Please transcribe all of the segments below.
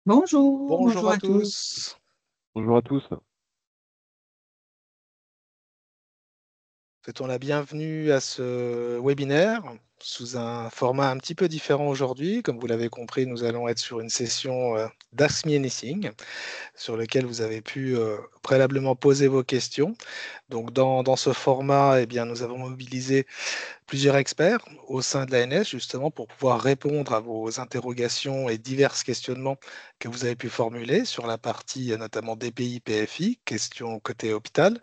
Bonjour, Bonjour bonjour à à tous. tous. Bonjour à tous. Souhaitons la bienvenue à ce webinaire sous un format un petit peu différent aujourd'hui. Comme vous l'avez compris, nous allons être sur une session d'Ask Me Anything sur lequel vous avez pu préalablement poser vos questions. Donc dans ce format, eh bien, nous avons mobilisé plusieurs experts au sein de l'ANS justement pour pouvoir répondre à vos interrogations et divers questionnements que vous avez pu formuler sur la partie notamment DPI, PFI, questions côté hôpital,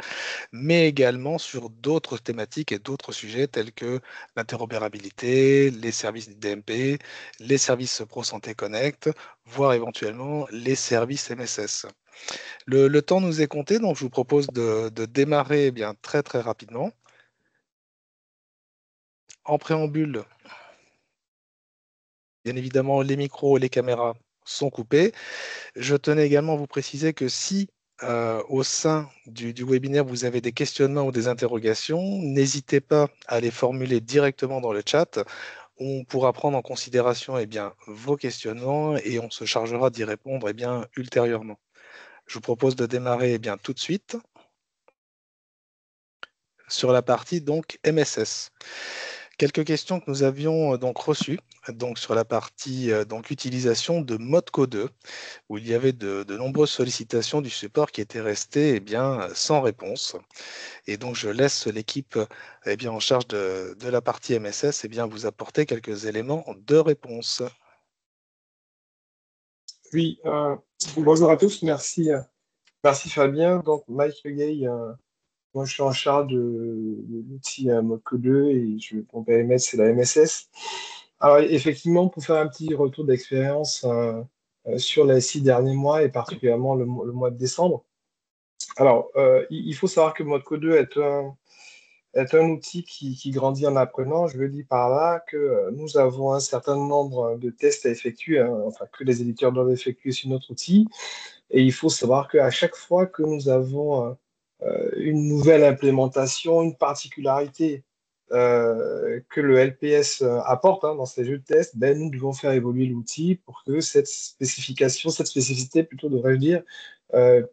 mais également sur d'autres thématiques et d'autres sujets tels que l'interopérabilité, les services DMP, les services Pro Santé Connect, voire éventuellement les services MSS. Le temps nous est compté, donc je vous propose de démarrer eh bien, très très rapidement. En préambule, bien évidemment, les micros et les caméras sont coupés. Je tenais également à vous préciser que si au sein du webinaire, vous avez des questionnements ou des interrogations, n'hésitez pas à les formuler directement dans le chat. On pourra prendre en considération eh bien, vos questionnements et on se chargera d'y répondre eh bien, ultérieurement. Je vous propose de démarrer eh bien, tout de suite sur la partie donc MSS. Quelques questions que nous avions donc reçues donc sur la partie donc utilisation de Modco 2 où il y avait de nombreuses sollicitations du support qui étaient restées eh bien, sans réponse. Et donc, je laisse l'équipe eh bien, en charge de la partie MSS eh bien, vous apporter quelques éléments de réponse. Oui, bonjour à tous, merci Fabien. Donc Mike Legay, moi je suis en charge de l'outil Modco 2 et mon périmètre c'est la MSS. Alors effectivement, pour faire un petit retour d'expérience sur les 6 derniers mois et particulièrement le mois de décembre. Alors, il faut savoir que Modco 2 est un outil qui grandit en apprenant. Je veux dire par là que nous avons un certain nombre de tests à effectuer, hein, enfin que les éditeurs doivent effectuer sur notre outil. Et il faut savoir qu'à chaque fois que nous avons une nouvelle implémentation, une particularité que le LPS apporte dans ces jeux de test, ben, nous devons faire évoluer l'outil pour que cette spécification, cette spécificité plutôt devrais-je dire,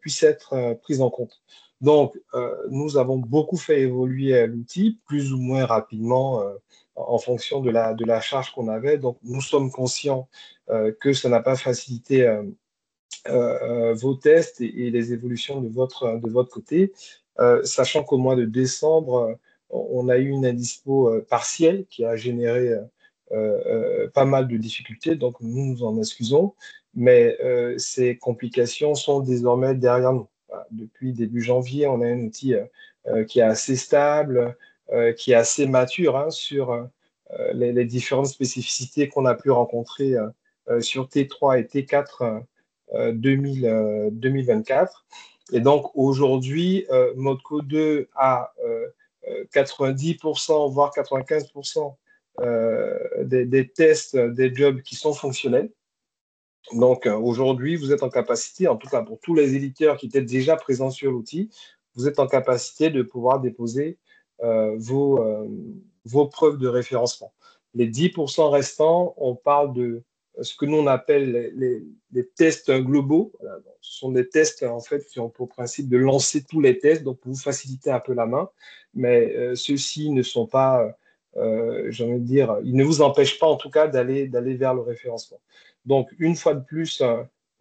puisse être prise en compte. Donc, nous avons beaucoup fait évoluer l'outil, plus ou moins rapidement, en fonction de la charge qu'on avait. Donc, nous sommes conscients que ça n'a pas facilité vos tests et les évolutions de votre côté, sachant qu'au mois de décembre, on a eu une indispo partielle qui a généré pas mal de difficultés, donc nous nous en excusons, mais ces complications sont désormais derrière nous. Voilà. Depuis début janvier, on a un outil qui est assez stable, qui est assez mature sur les différentes spécificités qu'on a pu rencontrer sur T3 et T4 2024. Et donc aujourd'hui, Modco 2 a 90%, voire 95% des tests, des jobs qui sont fonctionnels. Donc aujourd'hui, vous êtes en capacité, en tout cas pour tous les éditeurs qui étaient déjà présents sur l'outil, vous êtes en capacité de pouvoir déposer vos preuves de référencement. Les 10% restants, on parle de ce que nous on appelle les tests globaux. Voilà, donc, ce sont des tests en fait qui ont pour principe de lancer tous les tests, donc pour vous faciliter un peu la main. Mais ceux-ci ne sont pas, j'ai envie de dire, ils ne vous empêchent pas en tout cas d'aller vers le référencement. Donc, une fois de plus,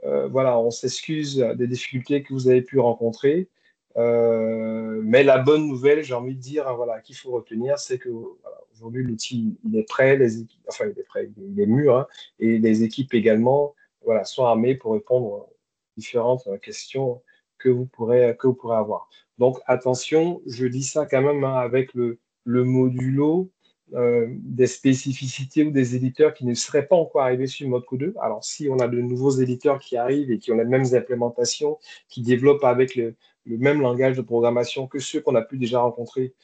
voilà, on s'excuse des difficultés que vous avez pu rencontrer. Mais la bonne nouvelle, j'ai envie de dire, voilà, qu'il faut retenir, c'est que voilà, aujourd'hui, l'outil, il est prêt, enfin, il est prêt, il est mûr, hein, et les équipes également, voilà, sont armées pour répondre aux différentes questions que vous pourrez avoir. Donc, attention, je dis ça quand même hein, avec le modulo des spécificités ou des éditeurs qui ne seraient pas encore arrivés sur Modco 2. Alors, si on a de nouveaux éditeurs qui arrivent et qui ont les mêmes implémentations, qui développent avec le même langage de programmation que ceux qu'on a pu déjà rencontrer,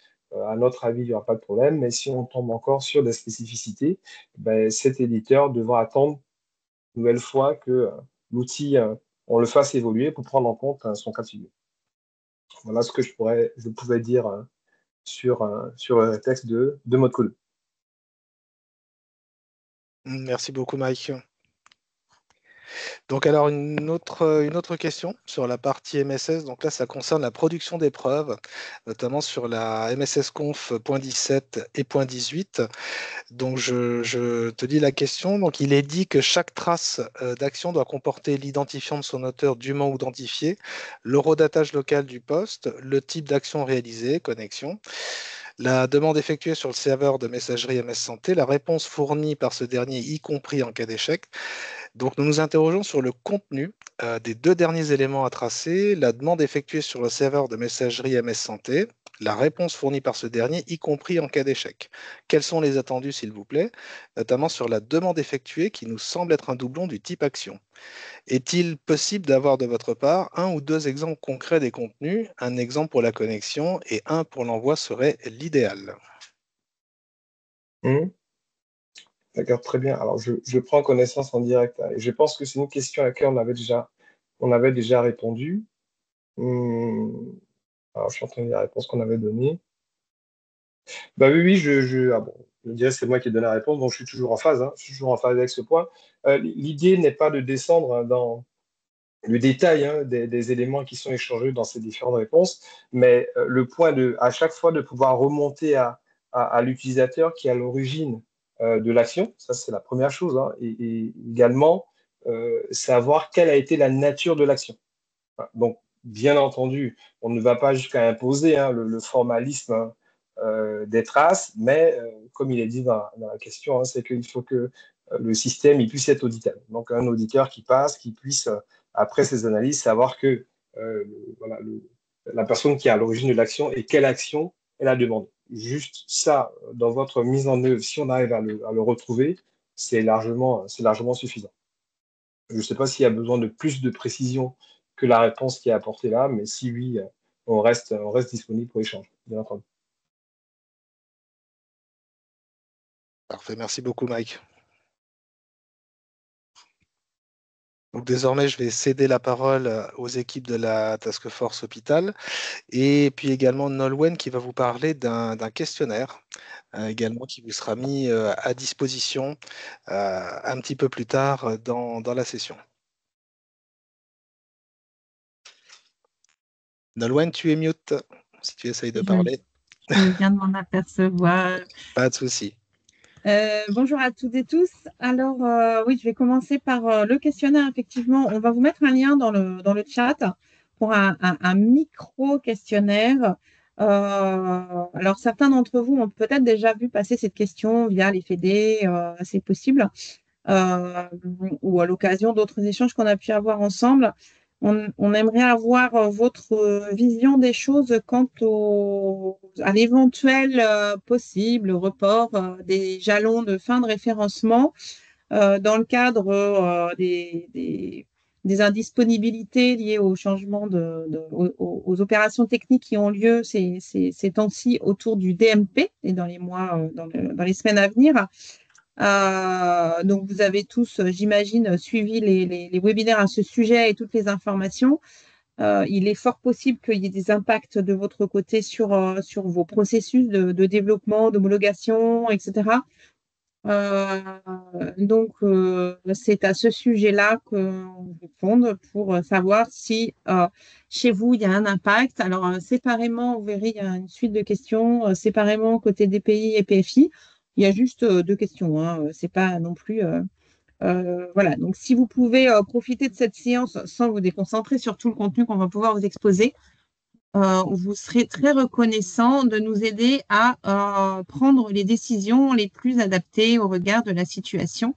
à notre avis, il n'y aura pas de problème. Mais si on tombe encore sur des spécificités, ben, cet éditeur devra attendre une nouvelle fois que l'outil, on le fasse évoluer pour prendre en compte son cas de figure. Voilà ce que je pouvais dire sur le texte de Modco 2. Merci beaucoup, Mike. Donc alors une autre question sur la partie MSS. Donc là, ça concerne la production d'épreuves, notamment sur la MSS Conf .17 et .18. Donc je te lis la question. Donc il est dit que chaque trace d'action doit comporter l'identifiant de son auteur dûment identifié, l'horodatage local du poste, le type d'action réalisée, connexion, la demande effectuée sur le serveur de messagerie MS Santé, la réponse fournie par ce dernier, y compris en cas d'échec. Donc nous nous interrogeons sur le contenu des deux derniers éléments à tracer, la demande effectuée sur le serveur de messagerie MS Santé, la réponse fournie par ce dernier, y compris en cas d'échec. Quels sont les attendus, s'il vous plaît, notamment sur la demande effectuée qui nous semble être un doublon du type action. Est-il possible d'avoir de votre part un ou deux exemples concrets des contenus, un exemple pour la connexion et un pour l'envoi serait l'idéal? Mhm. D'accord, très bien. Alors, je prends connaissance en direct, hein, et je pense que c'est une question à laquelle on avait déjà répondu. Alors, je suis en train de lire la réponse qu'on avait donnée. Bah oui, oui, bon, je dirais que c'est moi qui ai donné la réponse, donc je suis toujours en phase, hein, je suis toujours en phase avec ce point. L'idée n'est pas de descendre, hein, dans le détail, hein, des éléments qui sont échangés dans ces différentes réponses, mais le point à chaque fois de pouvoir remonter à l'utilisateur qui est à l'origine de l'action, ça c'est la première chose, hein, et également savoir quelle a été la nature de l'action. Voilà. Donc, bien entendu, on ne va pas jusqu'à imposer, hein, le formalisme, hein, des traces, mais comme il est dit dans la question, hein, c'est qu'il faut que le système il puisse être auditable. Donc, un auditeur qui passe, qui puisse, après ces analyses, savoir que voilà, la personne qui est à l'origine de l'action et quelle action elle a demandé. Juste ça, dans votre mise en œuvre, si on arrive à le retrouver, c'est largement suffisant. Je ne sais pas s'il y a besoin de plus de précision que la réponse qui est apportée là, mais si oui, on reste disponible pour échanger, bien entendu. Parfait, merci beaucoup Mike. Donc désormais, je vais céder la parole aux équipes de la Task Force Hôpital et puis également Nolwenn qui va vous parler d'un questionnaire également qui vous sera mis à disposition un petit peu plus tard dans la session. Nolwenn, tu es mute si tu essayes de Je, parler. je viens de m'en apercevoir. Pas de souci. Bonjour à toutes et tous. Alors, oui, je vais commencer par le questionnaire. Effectivement, on va vous mettre un lien dans le chat pour un micro-questionnaire. Alors, certains d'entre vous ont peut-être déjà vu passer cette question via les FED, c'est possible, euh, ou à l'occasion d'autres échanges qu'on a pu avoir ensemble. On aimerait avoir votre vision des choses quant à l'éventuel possible report des jalons de fin de référencement dans le cadre des indisponibilités liées au changement aux opérations techniques qui ont lieu ces temps-ci autour du DMP et dans les mois, dans les semaines à venir. Donc, vous avez tous, j'imagine, suivi les webinaires à ce sujet et toutes les informations. Il est fort possible qu'il y ait des impacts de votre côté sur vos processus de développement, d'homologation, etc. Donc, c'est à ce sujet-là qu'on répond pour savoir si chez vous, il y a un impact. Alors, séparément, vous verrez, il y a une suite de questions, séparément côté DPI et PFI. Il y a juste deux questions, hein. C'est pas non plus... voilà, donc si vous pouvez profiter de cette séance sans vous déconcentrer sur tout le contenu qu'on va pouvoir vous exposer, vous serez très reconnaissant de nous aider à prendre les décisions les plus adaptées au regard de la situation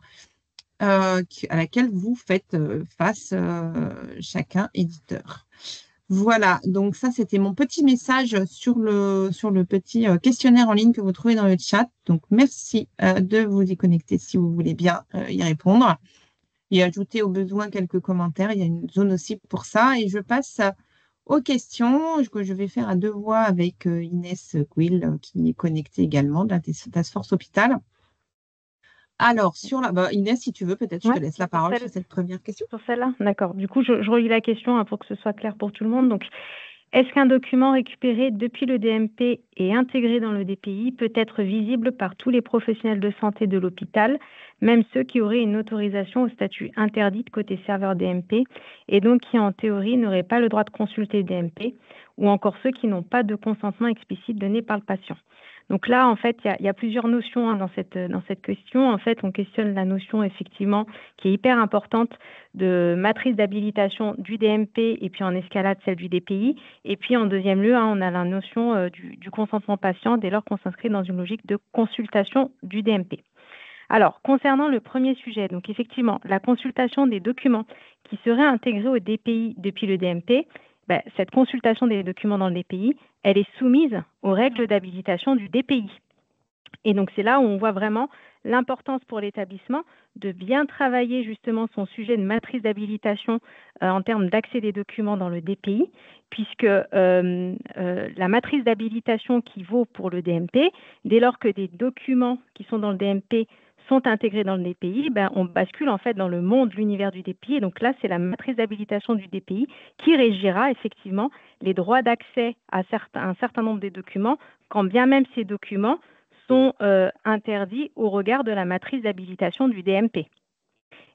à laquelle vous faites face, chacun éditeur. Voilà, donc ça, c'était mon petit message sur le petit questionnaire en ligne que vous trouvez dans le chat. Donc, merci de vous y connecter si vous voulez bien y répondre et ajouter au besoin quelques commentaires. Il y a une zone aussi pour ça. Et je passe aux questions que je vais faire à deux voix avec Inès Quill, qui est connectée également de la Task Force Hôpital. Alors, Inès, si tu veux, peut-être je te laisse la parole sur cette première question. Sur celle-là, d'accord. Du coup, je relis la question pour que ce soit clair pour tout le monde. Donc, est-ce qu'un document récupéré depuis le DMP et intégré dans le DPI peut être visible par tous les professionnels de santé de l'hôpital, même ceux qui auraient une autorisation au statut interdite côté serveur DMP et donc qui en théorie n'auraient pas le droit de consulter DMP, ou encore ceux qui n'ont pas de consentement explicite donné par le patient. Donc là, en fait, il y a plusieurs notions dans cette question. En fait, on questionne la notion, effectivement, qui est hyper importante de matrice d'habilitation du DMP et puis en escalade celle du DPI. Et puis, en deuxième lieu, on a la notion du consentement patient dès lors qu'on s'inscrit dans une logique de consultation du DMP. Alors, concernant le premier sujet, donc effectivement, la consultation des documents qui seraient intégrés au DPI depuis le DMP, cette consultation des documents dans le DPI, elle est soumise aux règles d'habilitation du DPI. Et donc, c'est là où on voit vraiment l'importance pour l'établissement de bien travailler justement son sujet de matrice d'habilitation en termes d'accès des documents dans le DPI, puisque la matrice d'habilitation qui vaut pour le DMP, dès lors que des documents qui sont dans le DMP sont intégrés dans le DPI, on bascule en fait dans le monde, l'univers du DPI. Et donc là, c'est la matrice d'habilitation du DPI qui régira effectivement les droits d'accès à un certain nombre des documents, quand bien même ces documents sont interdits au regard de la matrice d'habilitation du DMP.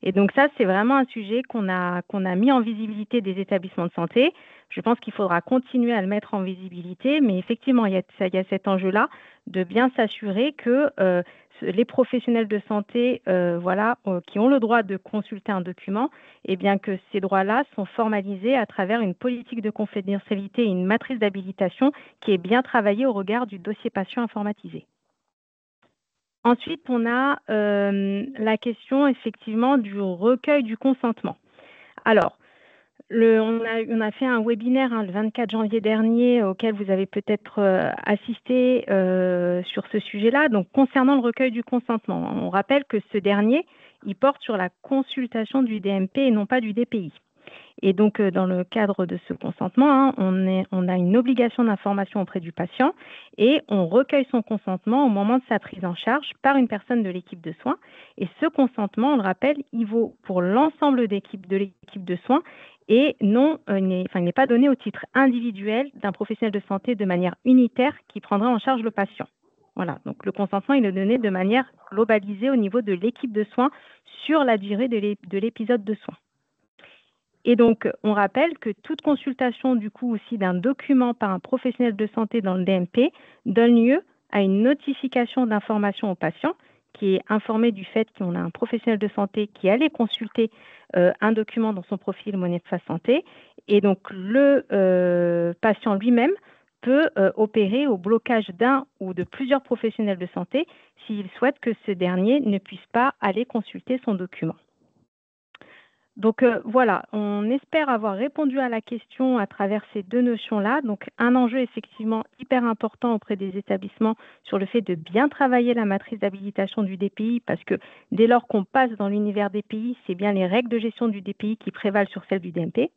Et donc ça, c'est vraiment un sujet qu'on a mis en visibilité des établissements de santé. Je pense qu'il faudra continuer à le mettre en visibilité, mais effectivement, il y a cet enjeu-là de bien s'assurer que les professionnels de santé qui ont le droit de consulter un document, et bien que ces droits-là sont formalisés à travers une politique de confidentialité et une matrice d'habilitation qui est bien travaillée au regard du dossier patient informatisé. Ensuite, on a la question effectivement du recueil du consentement. Alors, on a fait un webinaire le 24 janvier dernier auquel vous avez peut-être assisté sur ce sujet-là. Donc, concernant le recueil du consentement, on rappelle que ce dernier, il porte sur la consultation du DMP et non pas du DPI. Et donc, dans le cadre de ce consentement, on a une obligation d'information auprès du patient et on recueille son consentement au moment de sa prise en charge par une personne de l'équipe de soins. Et ce consentement, on le rappelle, il vaut pour l'ensemble de l'équipe de soins et il n'est pas donné au titre individuel d'un professionnel de santé de manière unitaire qui prendra en charge le patient. Voilà, donc le consentement, il est donné de manière globalisée au niveau de l'équipe de soins sur la durée de l'épisode de soins. Et donc, on rappelle que toute consultation, du coup, aussi d'un document par un professionnel de santé dans le DMP donne lieu à une notification d'information au patient qui est informé du fait qu'on a un professionnel de santé qui allait consulter un document dans son profil Monefa Santé. Et donc, le patient lui-même peut opérer au blocage d'un ou de plusieurs professionnels de santé s'il souhaite que ce dernier ne puisse pas aller consulter son document. Donc voilà, on espère avoir répondu à la question à travers ces deux notions-là. Donc un enjeu effectivement hyper important auprès des établissements sur le fait de bien travailler la matrice d'habilitation du DPI parce que dès lors qu'on passe dans l'univers DPI, c'est bien les règles de gestion du DPI qui prévalent sur celles du DMP.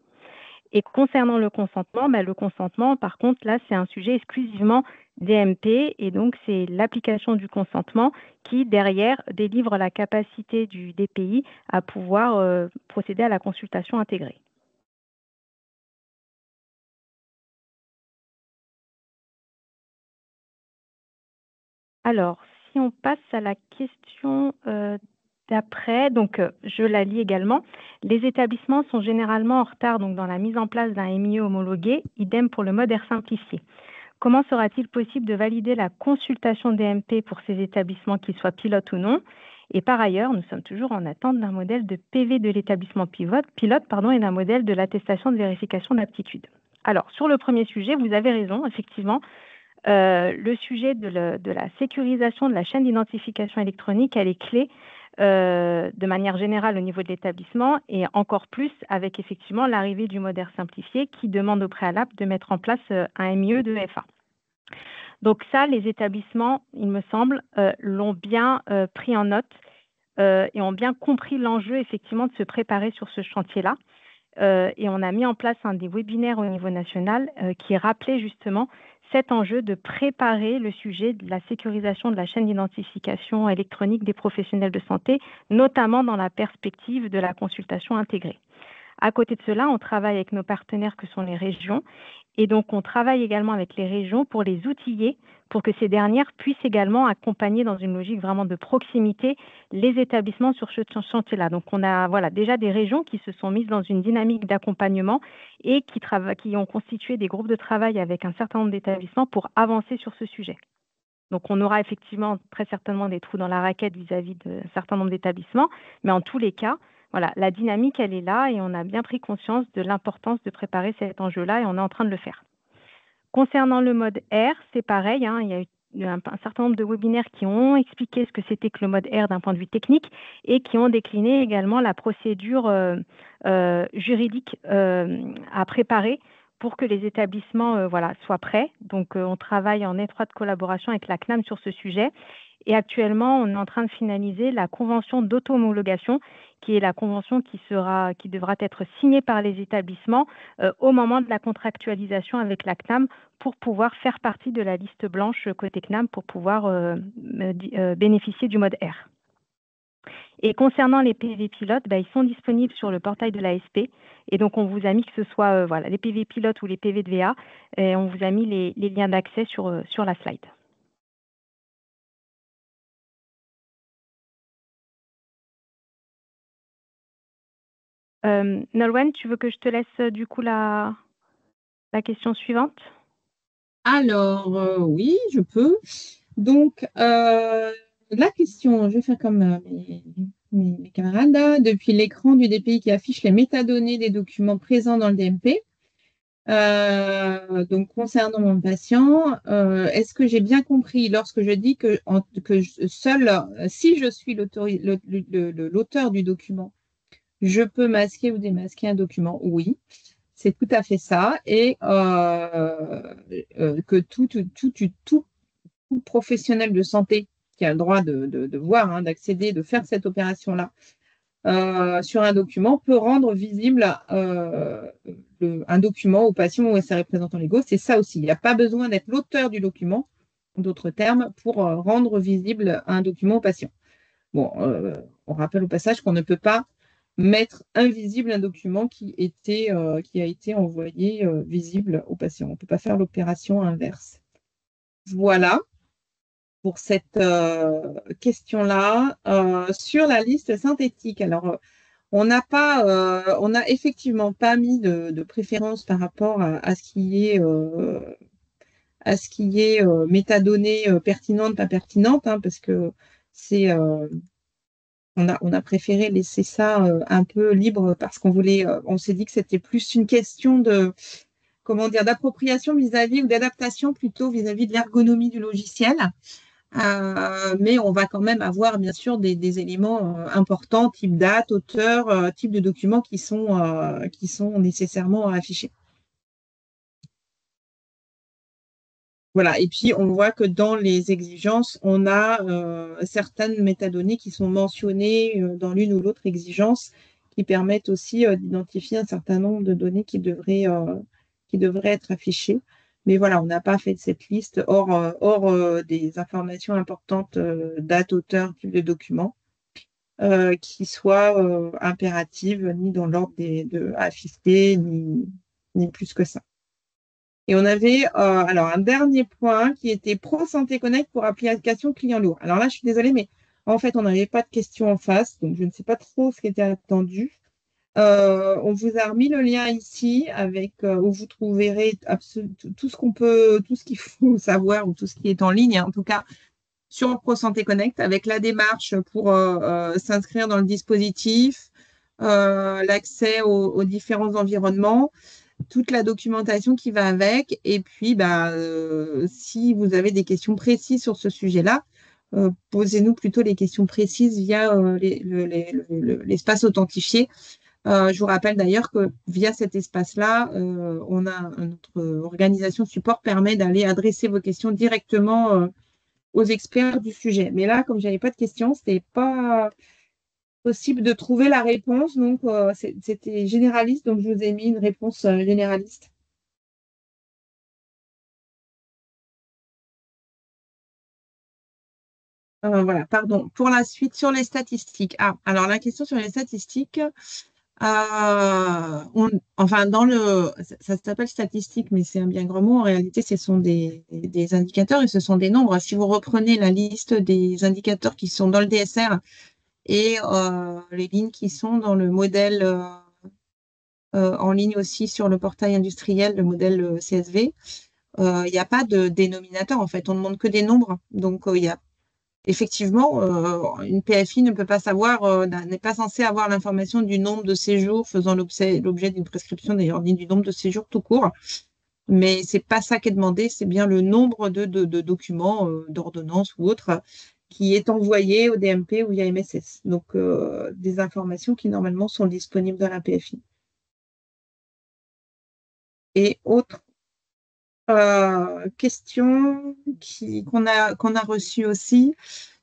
Et concernant le consentement, par contre, là, c'est un sujet exclusivement DMP et donc c'est l'application du consentement qui, derrière, délivre la capacité du DPI à pouvoir procéder à la consultation intégrée. Alors, si on passe à la question d'après, donc je la lis également. Les établissements sont généralement en retard donc, dans la mise en place d'un MIE homologué, idem pour le mode R simplifié. Comment sera-t-il possible de valider la consultation DMP pour ces établissements, qu'ils soient pilotes ou non? Et par ailleurs, nous sommes toujours en attente d'un modèle de PV de l'établissement pilote et d'un modèle de l'attestation de vérification d'aptitude. Alors, sur le premier sujet, vous avez raison, effectivement. Le sujet de la sécurisation de la chaîne d'identification électronique, elle est clé de manière générale au niveau de l'établissement et encore plus avec effectivement l'arrivée du modèle simplifié qui demande au préalable de mettre en place un MIE de FA. Donc ça, les établissements, il me semble, l'ont bien pris en note et ont bien compris l'enjeu effectivement de se préparer sur ce chantier-là. Et on a mis en place un des webinaires au niveau national qui rappelait justement cet enjeu de préparer le sujet de la sécurisation de la chaîne d'identification électronique des professionnels de santé, notamment dans la perspective de la consultation intégrée. À côté de cela, on travaille avec nos partenaires que sont les régions. Et donc, on travaille également avec les régions pour les outiller, pour que ces dernières puissent également accompagner dans une logique vraiment de proximité les établissements sur ce chantier-là. Donc, on a déjà des régions qui se sont mises dans une dynamique d'accompagnement et qui ont constitué des groupes de travail avec un certain nombre d'établissements pour avancer sur ce sujet. Donc, on aura effectivement très certainement des trous dans la raquette vis-à-vis d'un certain nombre d'établissements, mais en tous les cas, la dynamique, elle est là et on a bien pris conscience de l'importance de préparer cet enjeu-là et on est en train de le faire. Concernant le mode R, c'est pareil, il y a eu un certain nombre de webinaires qui ont expliqué ce que c'était que le mode R d'un point de vue technique et qui ont décliné également la procédure juridique à préparer pour que les établissements soient prêts. Donc, on travaille en étroite collaboration avec la CNAM sur ce sujet. Et actuellement, on est en train de finaliser la convention d'auto-homologation, qui est la convention qui devra être signée par les établissements au moment de la contractualisation avec la CNAM pour pouvoir faire partie de la liste blanche côté CNAM pour pouvoir bénéficier du mode R. Et concernant les PV pilotes, ils sont disponibles sur le portail de l'ASP. Et donc, on vous a mis que ce soit les PV pilotes ou les PV de VA, et on vous a mis les liens d'accès sur la slide. Nolwenn, tu veux que je te laisse du coup la question suivante? Alors, oui, je peux. Donc, la question, je vais faire comme mes camarades là, depuis l'écran du DPI qui affiche les métadonnées des documents présents dans le DMP. Donc, concernant mon patient, est-ce que j'ai bien compris lorsque je dis que si je suis l'auteur du document, je peux masquer ou démasquer un document? Oui, c'est tout à fait ça. Et que tout professionnel de santé qui a le droit de voir, d'accéder, de faire cette opération-là sur un document peut rendre visible un document au patient ou à ses représentants légaux. C'est ça aussi. Il n'y a pas besoin d'être l'auteur du document, d'autres termes, pour rendre visible un document au patient. Bon, on rappelle au passage qu'on ne peut pas mettre invisible un document qui a été envoyé visible au patient. On ne peut pas faire l'opération inverse. Voilà pour cette question-là. Sur la liste synthétique, alors on n'a effectivement pas mis de préférence par rapport à ce qui est métadonnées pertinentes, pas pertinentes, parce que on a préféré laisser ça un peu libre parce on s'est dit que c'était plus une question d'appropriation vis-à-vis ou d'adaptation plutôt vis-à-vis de l'ergonomie du logiciel. Mais on va quand même avoir bien sûr des éléments importants, type date, auteur, type de documents qui sont nécessairement affichés. Voilà, et puis on voit que dans les exigences, on a certaines métadonnées qui sont mentionnées dans l'une ou l'autre exigence qui permettent aussi d'identifier un certain nombre de données qui devraient être affichées. Mais voilà, on n'a pas fait cette liste hors des informations importantes, date, auteur, type de document, qui soient impératives ni dans l'ordre affiché, ni plus que ça. Et on avait alors un dernier point qui était Pro Santé Connect pour application client lourd. Alors là, je suis désolée, mais en fait, on n'avait pas de questions en face, donc je ne sais pas trop ce qui était attendu. On vous a remis le lien ici où vous trouverez tout ce qu'il faut savoir ou tout ce qui est en ligne, en tout cas sur Pro Santé Connect, avec la démarche pour s'inscrire dans le dispositif, l'accès aux différents environnements, toute la documentation qui va avec. Et puis, si vous avez des questions précises sur ce sujet-là, posez-nous plutôt les questions précises via l'espace authentifié. Je vous rappelle d'ailleurs que via cet espace-là, notre organisation support permet d'aller adresser vos questions directement aux experts du sujet. Mais là, comme je n'avais pas de questions, ce n'était pas possible de trouver la réponse. Donc, c'était généraliste. Donc, je vous ai mis une réponse généraliste. Voilà, pardon. Pour la suite, sur les statistiques. Alors la question sur les statistiques, Enfin, ça s'appelle statistique, mais c'est un bien grand mot. En réalité, ce sont des indicateurs et ce sont des nombres. Si vous reprenez la liste des indicateurs qui sont dans le DSR et les lignes qui sont dans le modèle en ligne aussi sur le portail industriel, le modèle CSV, il n'y a pas de dénominateur en fait. On ne demande que des nombres. Donc, il y a effectivement, une PFI ne peut pas savoir, n'est pas censée avoir l'information du nombre de séjours faisant l'objet d'une prescription, d'ailleurs, ni du nombre de séjours tout court. Mais c'est pas ça qui est demandé, c'est bien le nombre de documents, d'ordonnances ou autres, qui est envoyé au DMP ou via MSS. Donc, des informations qui normalement sont disponibles dans la PFI. Et autre question qu'on a reçue aussi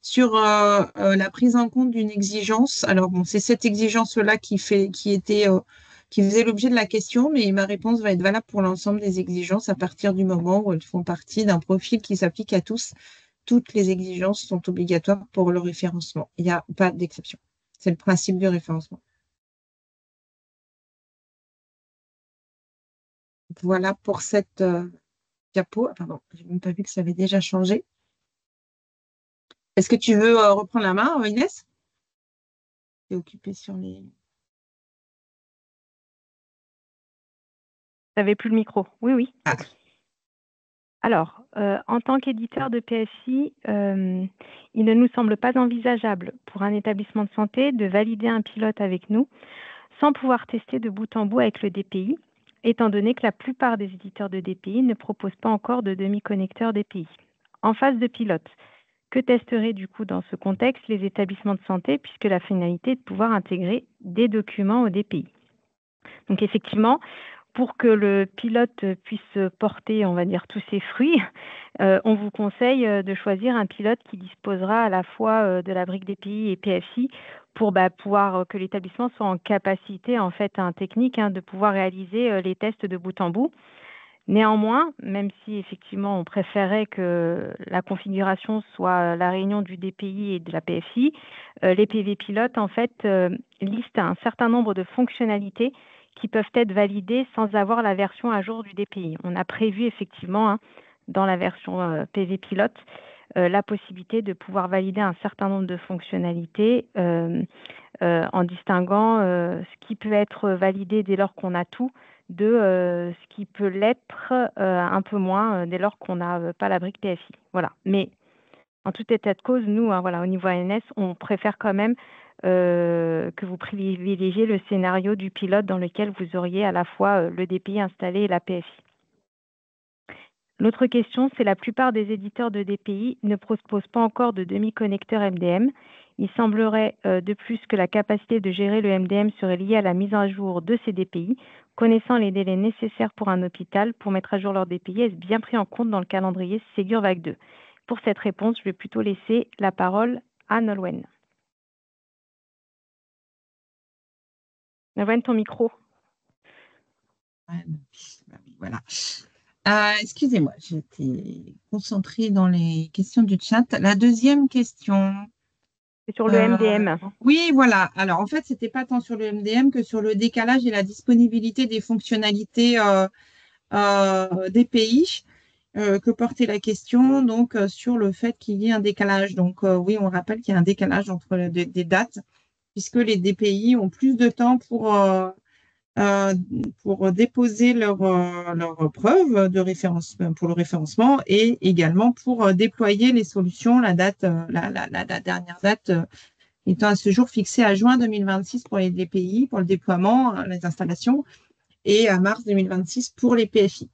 sur la prise en compte d'une exigence. Alors bon, c'est cette exigence-là qui faisait l'objet de la question, mais ma réponse va être valable pour l'ensemble des exigences à partir du moment où elles font partie d'un profil qui s'applique à tous. Toutes les exigences sont obligatoires pour le référencement. Il n'y a pas d'exception. C'est le principe du référencement. Voilà pour cette diapo. Ah, pardon, j'ai même pas vu que ça avait déjà changé. Est-ce que tu veux reprendre la main, Inès? Tu es occupée sur les... Tu n'avais plus le micro. Oui, oui. Ah. Alors, en tant qu'éditeur de PFI, il ne nous semble pas envisageable pour un établissement de santé de valider un pilote avec nous sans pouvoir tester de bout en bout avec le DPI, étant donné que la plupart des éditeurs de DPI ne proposent pas encore de demi-connecteur DPI. En phase de pilote, que testeraient du coup dans ce contexte les établissements de santé, puisque la finalité est de pouvoir intégrer des documents au DPI. Donc effectivement, pour que le pilote puisse porter, on va dire, tous ses fruits, on vous conseille de choisir un pilote qui disposera à la fois de la brique DPI et PFI pour pouvoir que l'établissement soit en capacité, en fait, technique, de pouvoir réaliser les tests de bout en bout. Néanmoins, même si effectivement on préférait que la configuration soit la réunion du DPI et de la PFI, les PV pilotes en fait listent un certain nombre de fonctionnalités qui peuvent être validées sans avoir la version à jour du DPI. On a prévu effectivement dans la version PV pilote la possibilité de pouvoir valider un certain nombre de fonctionnalités en distinguant ce qui peut être validé dès lors qu'on a tout de ce qui peut l'être un peu moins dès lors qu'on n'a pas la brique PFI. Voilà. Mais en tout état de cause, nous, au niveau ANS, on préfère quand même que vous privilégiez le scénario du pilote dans lequel vous auriez à la fois le DPI installé et la PFI. L'autre question, c'est la plupart des éditeurs de DPI ne proposent pas encore de demi-connecteur MDM. Il semblerait de plus que la capacité de gérer le MDM serait liée à la mise à jour de ces DPI. Connaissant les délais nécessaires pour un hôpital pour mettre à jour leur DPI, est-ce bien pris en compte dans le calendrier Ségur Vague 2? Pour cette réponse, je vais plutôt laisser la parole à Nolwenn. Nolwenn, ton micro. Voilà. Excusez-moi, j'étais concentrée dans les questions du chat. La deuxième question. C'est sur le MDM. Oui, voilà. Alors, en fait, c'était pas tant sur le MDM que sur le décalage et la disponibilité des fonctionnalités des pays que portait la question, donc sur le fait qu'il y ait un décalage. Donc, oui, on rappelle qu'il y a un décalage entre des dates, puisque les DPI ont plus de temps pour déposer leurs preuves de référence pour le référencement et également pour déployer les solutions. La dernière date étant à ce jour fixée à juin 2026 pour les DPI, pour le déploiement, les installations, et à mars 2026 pour les PFI.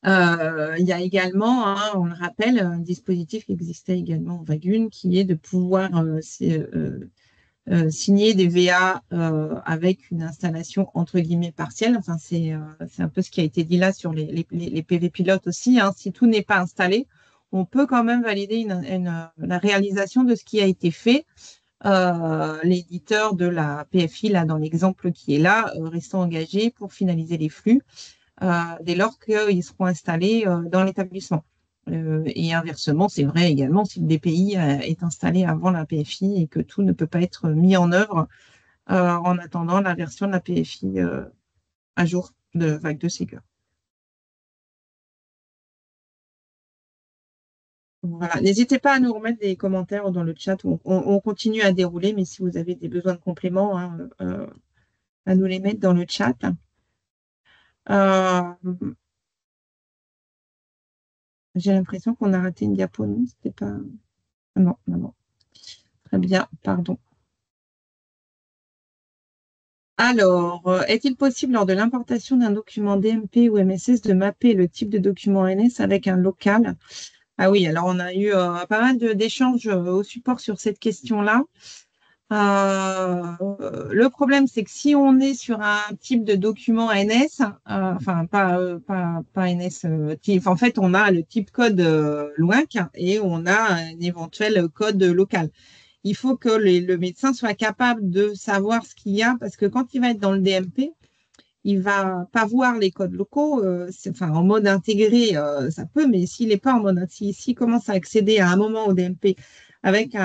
Il y a également, on le rappelle, un dispositif qui existait également en Vague 1, qui est de pouvoir signer des VA avec une installation entre guillemets partielle. Enfin, c'est un peu ce qui a été dit là sur les PV pilotes aussi. Si tout n'est pas installé, on peut quand même valider la réalisation de ce qui a été fait. L'éditeur de la PFI, là, dans l'exemple qui est là, restant engagé pour finaliser les flux dès lors qu'ils seront installés dans l'établissement. Et inversement, c'est vrai également si le DPI est installé avant la PFI et que tout ne peut pas être mis en œuvre en attendant la version de la PFI à jour de vague de Ségur. Voilà. N'hésitez pas à nous remettre des commentaires dans le chat. On continue à dérouler, mais si vous avez des besoins de compléments, hein, à nous les mettre dans le chat. Euh, J'ai l'impression qu'on a raté une diapo, non? C'était pas. Non, non, non. Très bien, pardon. Alors, est-il possible lors de l'importation d'un document DMP ou MSS de mapper le type de document NS avec un local? Ah oui, alors on a eu pas mal d'échanges au support sur cette question-là. Le problème, c'est que si on est sur un type de document NS, enfin pas NS, en fait, on a le type code LOINC et on a un éventuel code local. Il faut que le médecin soit capable de savoir ce qu'il y a parce que quand il va être dans le DMP, il va pas voir les codes locaux. Enfin, en mode intégré, ça peut, mais s'il n'est pas en mode, s'il commence à accéder à un moment au DMP avec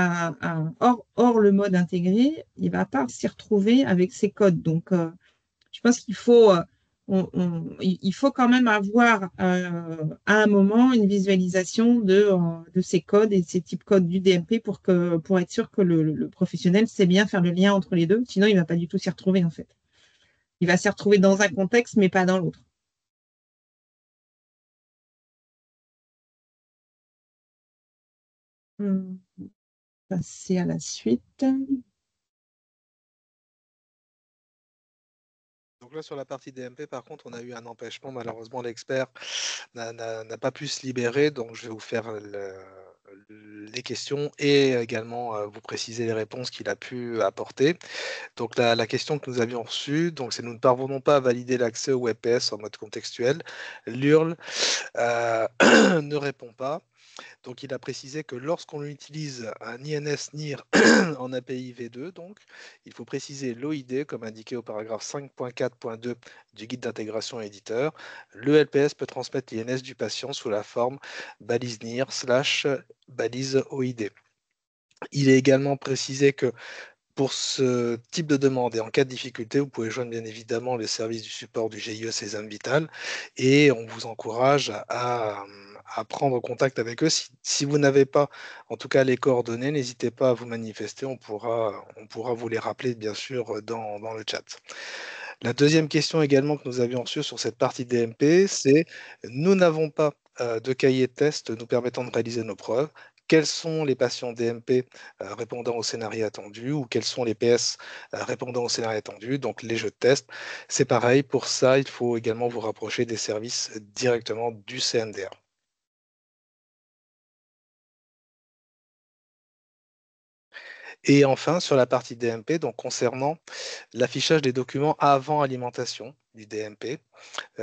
hors le mode intégré, il va pas s'y retrouver avec ses codes. Donc, je pense qu'il faut, il faut quand même avoir à un moment une visualisation de ces codes et de ces types codes du DMP pour être sûr que le professionnel sait bien faire le lien entre les deux. Sinon, il ne va pas du tout s'y retrouver en fait. Il va s'y retrouver dans un contexte, mais pas dans l'autre. Passer à la suite. Donc là, sur la partie DMP, par contre, on a eu un empêchement. Malheureusement, l'expert n'a pas pu se libérer. Donc, je vais vous faire les questions et également vous préciser les réponses qu'il a pu apporter. Donc, la question que nous avions reçue, c'est nous ne parvenons pas à valider l'accès au WebPS en mode contextuel. L'URL ne répond pas. Donc, il a précisé que lorsqu'on utilise un INS-NIR en API V2, il faut préciser l'OID comme indiqué au paragraphe 5.4.2 du guide d'intégration éditeur. Le LPS peut transmettre l'INS du patient sous la forme balise NIR / balise OID. Il est également précisé que pour ce type de demande et en cas de difficulté, vous pouvez joindre bien évidemment les services du support du GIE Sésame Vital et on vous encourage à prendre contact avec eux. Si vous n'avez pas, en tout cas, les coordonnées, n'hésitez pas à vous manifester. On pourra vous les rappeler, bien sûr, dans le chat. La deuxième question également que nous avions reçue sur cette partie DMP, c'est nous n'avons pas de cahier de test nous permettant de réaliser nos preuves. Quels sont les patients DMP répondant au scénario attendu ou quels sont les PS répondant au scénario attendu, donc les jeux de test. C'est pareil, pour ça, il faut également vous rapprocher des services directement du CNDR. Et enfin, sur la partie DMP, donc concernant l'affichage des documents avant alimentation du DMP,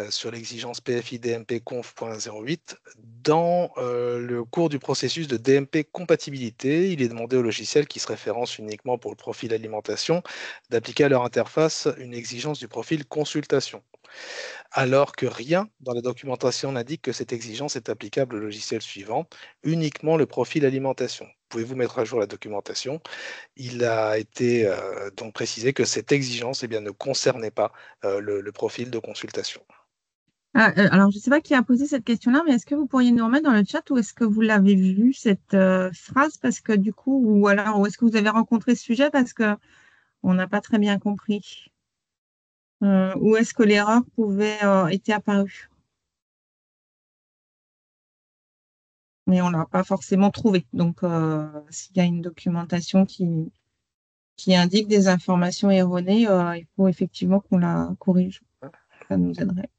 sur l'exigence PFI DMP conf.08, dans le cours du processus de DMP compatibilité, il est demandé au logiciel qui se référence uniquement pour le profil alimentation d'appliquer à leur interface une exigence du profil consultation. Alors que rien dans la documentation n'indique que cette exigence est applicable au logiciel suivant, uniquement le profil alimentation. Pouvez-vous mettre à jour la documentation? Il a été donc précisé que cette exigence ne concernait pas le profil de consultation. Alors, je ne sais pas qui a posé cette question-là, mais est-ce que vous pourriez nous remettre dans le chat ou est-ce que vous l'avez vu, cette phrase, parce que du coup, ou est-ce que vous avez rencontré ce sujet parce que on n'a pas très bien compris? Où est-ce que l'erreur pouvait être apparue? Mais on ne l'a pas forcément trouvé. Donc, s'il y a une documentation qui indique des informations erronées, il faut effectivement qu'on la corrige. Ça nous aiderait.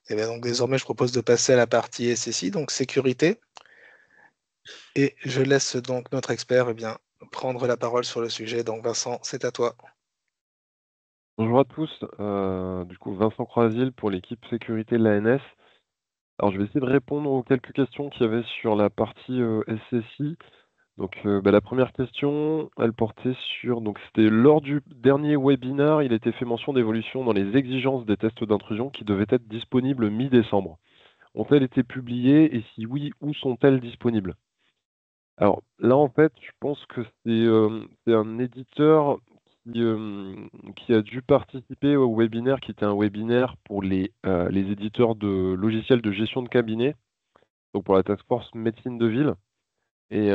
Et bien donc désormais, je propose de passer à la partie SSI, donc sécurité. Et je laisse donc notre expert prendre la parole sur le sujet. Donc Vincent, c'est à toi. Bonjour à tous, du coup Vincent Croisil pour l'équipe sécurité de l'ANS. Alors je vais essayer de répondre aux quelques questions qu'il y avait sur la partie SSI. Donc la première question, elle portait sur, donc c'était lors du dernier webinaire, il était fait mention d'évolution dans les exigences des tests d'intrusion qui devaient être disponibles mi-décembre. ont-elles été publiées et si oui, où sont-elles disponibles? Alors là, en fait, je pense que c'est un éditeur qui a dû participer au webinaire, qui était un webinaire pour les éditeurs de logiciels de gestion de cabinet, donc pour la task force médecine de ville. Et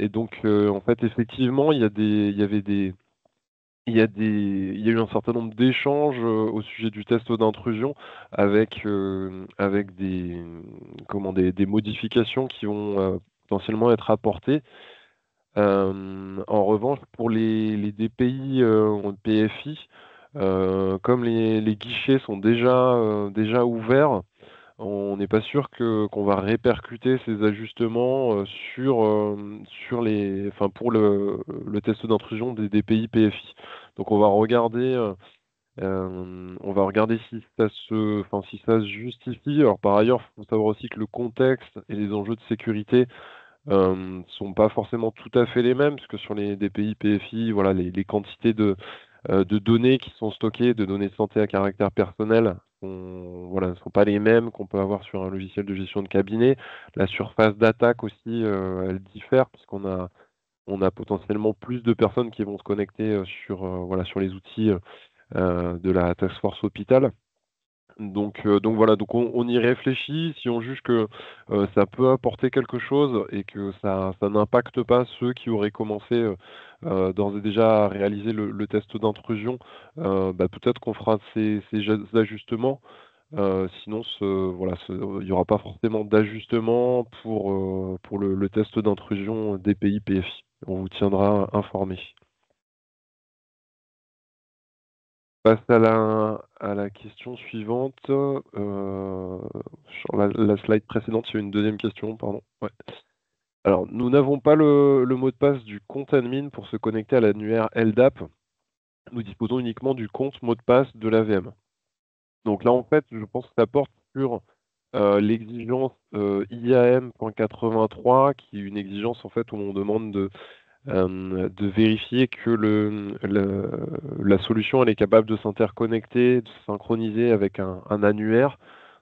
donc, en fait, effectivement, il y a eu un certain nombre d'échanges au sujet du test d'intrusion avec des modifications qui vont potentiellement être apportées. En revanche, pour les DPI PFI, comme les guichets sont déjà ouverts, on n'est pas sûr qu'on va répercuter ces ajustements pour le test d'intrusion des DPI PFI. Donc on va regarder si ça se justifie. Alors par ailleurs, il faut savoir aussi que le contexte et les enjeux de sécurité sont pas forcément tout à fait les mêmes, parce que sur les DPI PFI, voilà, les quantités de données qui sont stockées, de données de santé à caractère personnel, ne sont pas les mêmes qu'on peut avoir sur un logiciel de gestion de cabinet. La surface d'attaque aussi, elle diffère, puisqu'on a potentiellement plus de personnes qui vont se connecter sur les outils de la Task Force Hôpital. Donc voilà, donc on y réfléchit. Si on juge que ça peut apporter quelque chose et que ça n'impacte pas ceux qui auraient commencé d'ores et déjà à réaliser le test d'intrusion, peut-être qu'on fera ces ajustements. Sinon, il n'y aura pas forcément d'ajustement pour le test d'intrusion DPI PFI. On vous tiendra informé. Passe à la question suivante. Sur la slide précédente, il y a une deuxième question, pardon. Ouais. Alors, nous n'avons pas le mot de passe du compte admin pour se connecter à l'annuaire LDAP. Nous disposons uniquement du compte mot de passe de l'AVM. Donc là, en fait, je pense que ça porte sur l'exigence IAM.83, qui est une exigence en fait où on demande de vérifier que la solution elle est capable de s'interconnecter, de se synchroniser avec un annuaire,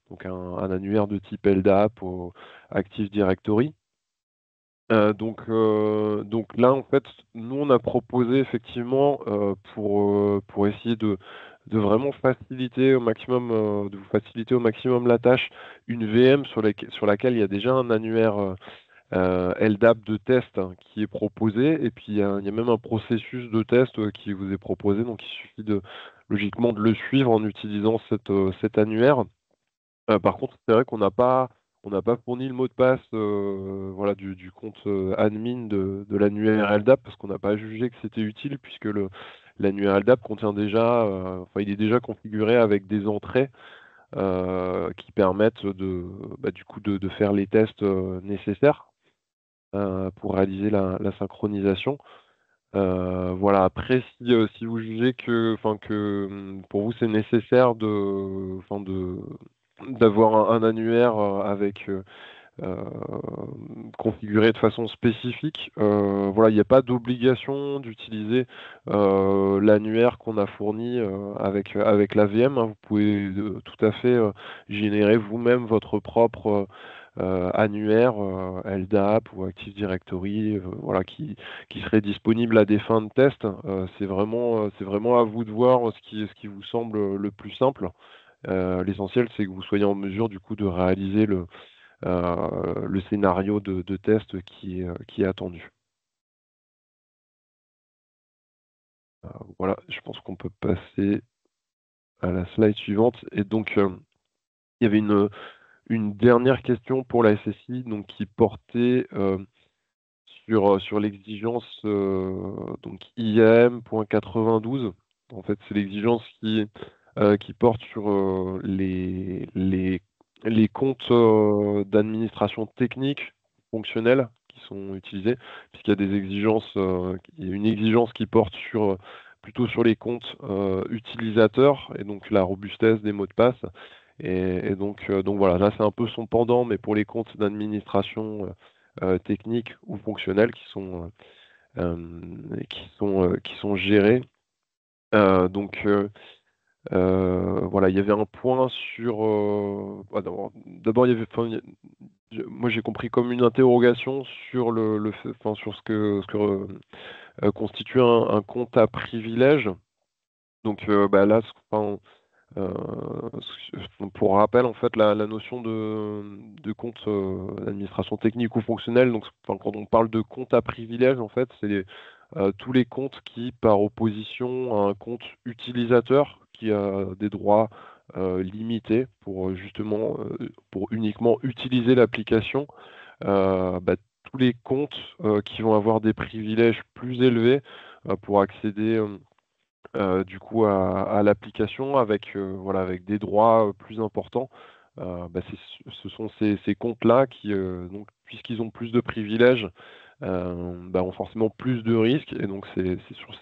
donc un annuaire de type LDAP ou Active Directory. Donc là, en fait, nous, on a proposé effectivement pour essayer de vraiment faciliter au maximum, de vous faciliter au maximum la tâche, une VM sur laquelle il y a déjà un annuaire LDAP de test qui est proposé, et puis il y a même un processus de test qui vous est proposé, donc il suffit logiquement de le suivre en utilisant cet annuaire. Par contre, c'est vrai qu'on n'a pas fourni le mot de passe du compte admin de l'annuaire LDAP, parce qu'on n'a pas jugé que c'était utile, puisque l'annuaire LDAP contient déjà, il est déjà configuré avec des entrées qui permettent du coup de faire les tests nécessaires pour réaliser la synchronisation. Voilà. Après, si vous jugez que pour vous c'est nécessaire d'avoir un annuaire euh, configuré de façon spécifique, voilà, il n'y a pas d'obligation d'utiliser l'annuaire qu'on a fourni avec l'AVM, hein. Vous pouvez tout à fait générer vous-même votre propre annuaire LDAP ou Active Directory, voilà, qui serait disponible à des fins de test. C'est vraiment à vous de voir ce qui vous semble le plus simple. L'essentiel, c'est que vous soyez en mesure du coup de réaliser le scénario de test qui est attendu. Voilà, je pense qu'on peut passer à la slide suivante. Et donc, il y avait une dernière question pour la SSI, donc qui portait sur l'exigence donc IAM.92. En fait, c'est l'exigence qui porte sur les comptes d'administration technique fonctionnelle qui sont utilisés, puisqu'il y a des exigences, il y a une exigence qui porte plutôt sur les comptes utilisateurs et donc la robustesse des mots de passe. Et donc voilà, là c'est un peu son pendant, mais pour les comptes d'administration techniques ou fonctionnels qui sont gérés. Donc Voilà, il y avait un point sur. D'abord, il y avait. Moi, j'ai compris comme une interrogation sur sur constitue un compte à privilège. Donc là, euh, pour rappel, en fait, la notion de compte d'administration technique ou fonctionnelle, donc quand on parle de compte à privilège, en fait, c'est tous les comptes qui, par opposition à un compte utilisateur qui a des droits limités pour justement pour uniquement utiliser l'application, tous les comptes qui vont avoir des privilèges plus élevés pour accéder du coup à l'application avec voilà avec des droits plus importants. Ce sont ces comptes-là qui donc puisqu'ils ont plus de privilèges ont forcément plus de risques et donc c'est sur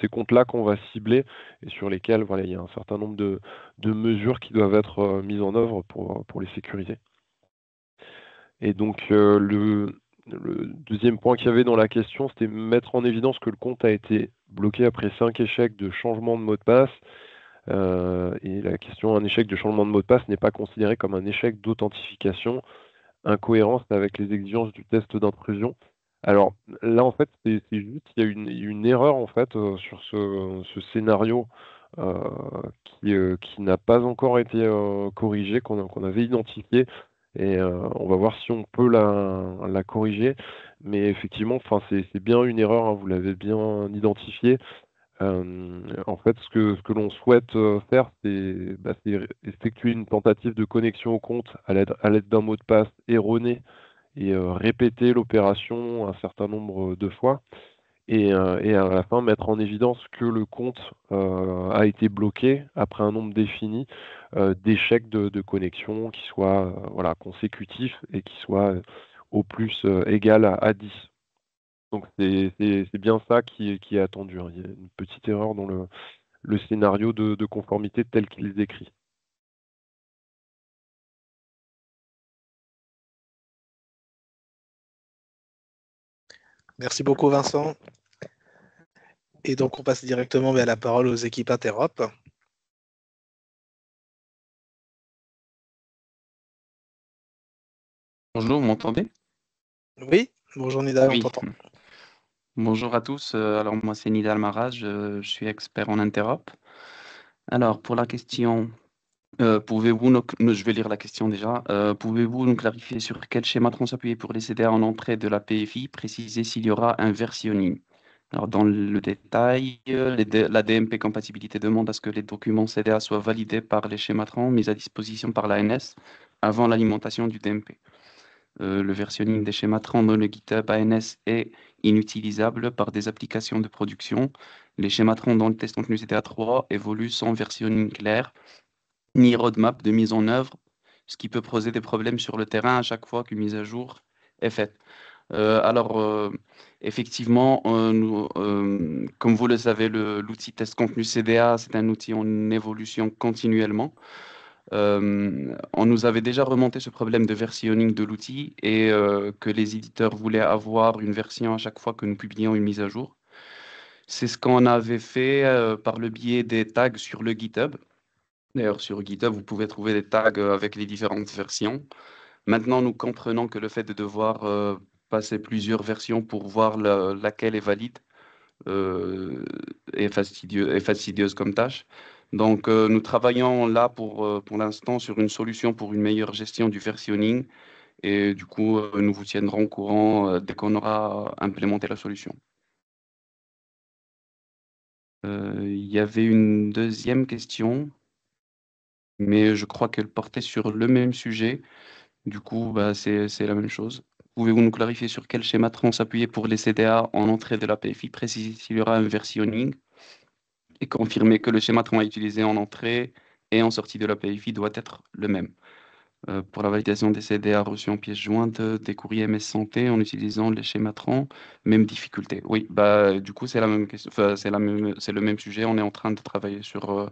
ces comptes-là qu'on va cibler et sur lesquels voilà il y a un certain nombre de mesures qui doivent être mises en œuvre pour les sécuriser. Et donc le deuxième point qu'il y avait dans la question, c'était mettre en évidence que le compte a été bloqué après 5 échecs de changement de mot de passe. Et la question, un échec de changement de mot de passe n'est pas considéré comme un échec d'authentification, incohérence avec les exigences du test d'intrusion. Alors là, en fait, c'est juste, il y a une erreur en fait sur ce scénario euh, qui n'a pas encore été corrigé, qu'on avait identifié. Et on va voir si on peut la corriger. Mais effectivement, enfin, c'est bien une erreur, hein, vous l'avez bien identifié. En fait, ce que l'on souhaite faire, c'est effectuer une tentative de connexion au compte à l'aide d'un mot de passe erroné et répéter l'opération un certain nombre de fois. Et à la fin, mettre en évidence que le compte a été bloqué après un nombre défini d'échecs de connexion qui soient voilà, consécutifs et qui soient au plus égal à 10. Donc c'est bien ça qui est attendu, hein. Il y a une petite erreur dans le scénario de conformité tel qu'il est décrit. Merci beaucoup, Vincent. Et donc, on passe directement à la parole aux équipes interop. Bonjour, vous m'entendez? Oui, bonjour Nida, on Oui, t'entend. bonjour à tous. Alors moi c'est Nidal Maraz, je suis expert en interop. Alors pour la question, je vais lire la question déjà. Pouvez-vous nous clarifier sur quel schéma s'appuyer pour les CDA en entrée de la PFI, préciser s'il y aura un versionning? Alors dans le détail, la DMP compatibilité demande à ce que les documents CDA soient validés par les schémas mis à disposition par l'ANS avant l'alimentation du DMP. Le versionning des schémas dans le GitHub ANS est inutilisable par des applications de production. Les schémas dans le test contenu CTA 3 évoluent sans versionning clair, ni roadmap de mise en œuvre, ce qui peut poser des problèmes sur le terrain à chaque fois qu'une mise à jour est faite. Effectivement, comme vous le savez, l'outil test contenu CDA, c'est un outil en évolution continuellement. On nous avait déjà remonté ce problème de versionning de l'outil et que les éditeurs voulaient avoir une version à chaque fois que nous publions une mise à jour. C'est ce qu'on avait fait par le biais des tags sur le GitHub. D'ailleurs, sur GitHub, vous pouvez trouver des tags avec les différentes versions. Maintenant, nous comprenons que le fait de devoir passer plusieurs versions pour voir laquelle est valide est fastidieuse comme tâche. Donc, nous travaillons là pour l'instant sur une solution pour une meilleure gestion du versionning et du coup, nous vous tiendrons au courant dès qu'on aura implémenté la solution. Il y avait une deuxième question, mais je crois qu'elle portait sur le même sujet. Du coup, c'est la même chose. Pouvez-vous nous clarifier sur quel schéma s'appuyer pour les CDA en entrée de la PFI, préciser s'il y aura un versionning et confirmer que le schéma à utiliser en entrée et en sortie de la PFI doit être le même. Pour la validation des CDA reçus en pièce jointe des courriers MS Santé en utilisant les schémas même difficulté. Oui, du coup, c'est la même question, enfin, c'est le même sujet. On est en train de travailler sur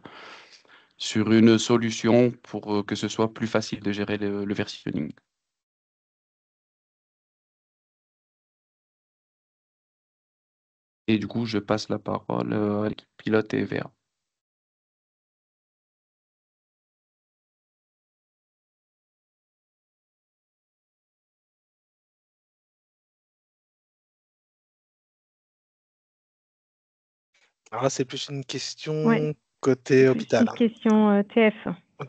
une solution pour que ce soit plus facile de gérer le versionning. Et du coup, je passe la parole à l'équipe pilote et VA. Alors là, c'est plus une question Ouais, côté plus hôpital. une question TF.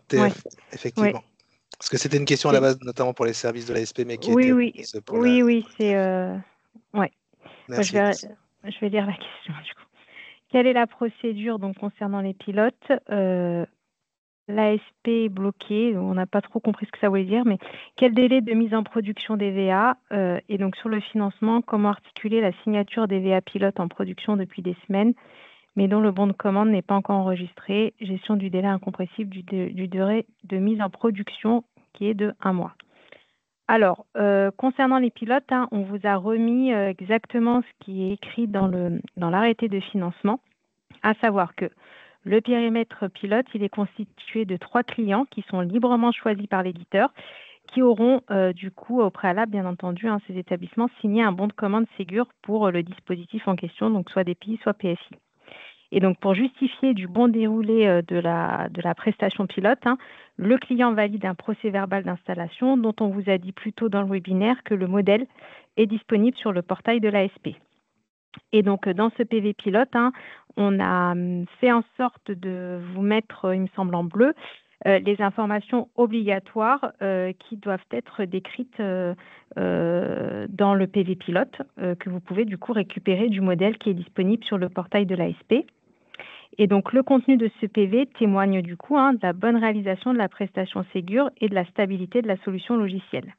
TF, Ouais, effectivement. ouais. Parce que c'était une question à la base, notamment pour les services de l'ASP, mais qui était Oui, reprise pour la c'est... ouais. Bah, Merci. je vais lire la question, du coup. Quelle est la procédure donc, concernant les pilotes L'ASP est bloqué, on n'a pas trop compris ce que ça voulait dire, mais quel délai de mise en production des VA et donc sur le financement, comment articuler la signature des VA pilotes en production depuis des semaines, mais dont le bon de commande n'est pas encore enregistré, gestion du délai incompressible du durée de mise en production qui est de 1 mois. Alors, concernant les pilotes, hein, on vous a remis exactement ce qui est écrit dans l'arrêté de financement, à savoir que le périmètre pilote, il est constitué de 3 clients qui sont librement choisis par l'éditeur, qui auront du coup au préalable, bien entendu, hein, ces établissements signé un bon de commande Ségur pour le dispositif en question, donc soit DPI, soit PFI. Et donc, pour justifier du bon déroulé de la prestation pilote, hein, le client valide un procès-verbal d'installation dont on vous a dit plus tôt dans le webinaire que le modèle est disponible sur le portail de l'ASP. Et donc, dans ce PV pilote, hein, on a fait en sorte de vous mettre, il me semble, en bleu, les informations obligatoires qui doivent être décrites dans le PV pilote, que vous pouvez du coup récupérer du modèle qui est disponible sur le portail de l'ASP. Et donc, le contenu de ce PV témoigne du coup de la bonne réalisation de la prestation Ségur et de la stabilité de la solution logicielle.